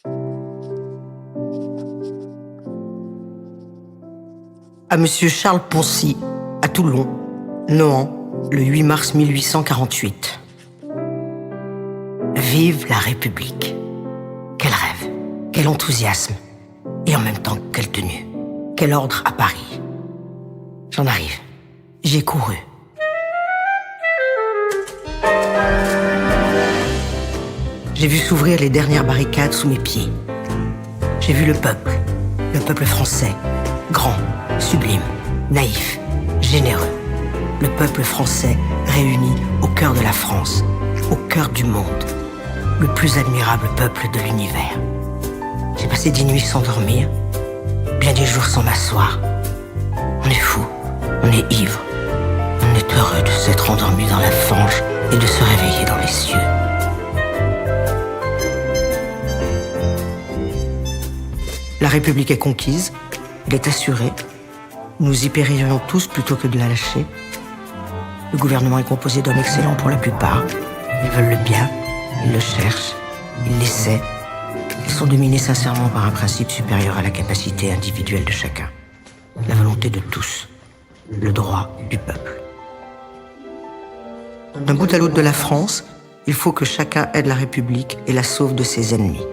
À Monsieur Charles Poncy, à Toulon, Nohant, le 8 mars 1848. Vive la République! Quel rêve, quel enthousiasme, et en même temps, quelle tenue, quel ordre à Paris. J'en arrive, j'ai couru. J'ai vu s'ouvrir les dernières barricades sous mes pieds. J'ai vu le peuple français, grand, sublime, naïf, généreux. Le peuple français réuni au cœur de la France, au cœur du monde, le plus admirable peuple de l'univers. J'ai passé 10 nuits sans dormir, bien des jours sans m'asseoir. On est fou, on est ivre, on est heureux de s'être endormi dans la fange et de se réveiller dans les cieux. La République est conquise, elle est assurée. Nous y péririons tous plutôt que de la lâcher. Le gouvernement est composé d'hommes excellents pour la plupart. Ils veulent le bien, ils le cherchent, ils l'essaient. Ils sont dominés sincèrement par un principe supérieur à la capacité individuelle de chacun. La volonté de tous, le droit du peuple. D'un bout à l'autre de la France, il faut que chacun aide la République et la sauve de ses ennemis.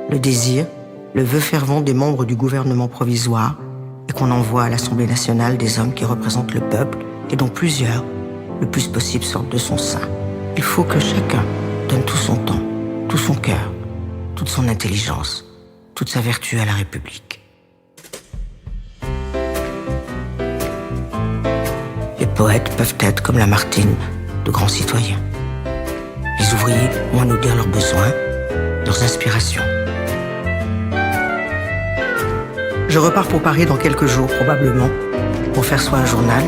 Le désir, le vœu fervent des membres du gouvernement provisoire est qu'on envoie à l'Assemblée nationale des hommes qui représentent le peuple et dont plusieurs, le plus possible, sortent de son sein. Il faut que chacun donne tout son temps, tout son cœur, toute son intelligence, toute sa vertu à la République. Les poètes peuvent être, comme Lamartine, de grands citoyens. Les ouvriers ont à nous dire leurs besoins, leurs inspirations. Je repars pour Paris dans quelques jours, probablement, pour faire soit un journal,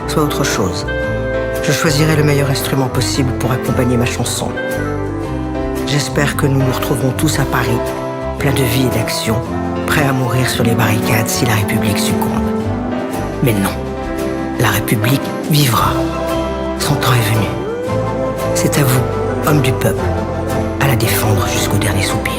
soit autre chose. Je choisirai le meilleur instrument possible pour accompagner ma chanson. J'espère que nous nous retrouverons tous à Paris, pleins de vie et d'action, prêts à mourir sur les barricades si la République succombe. Mais non, la République vivra. Son temps est venu. C'est à vous, hommes du peuple, à la défendre jusqu'au dernier soupir.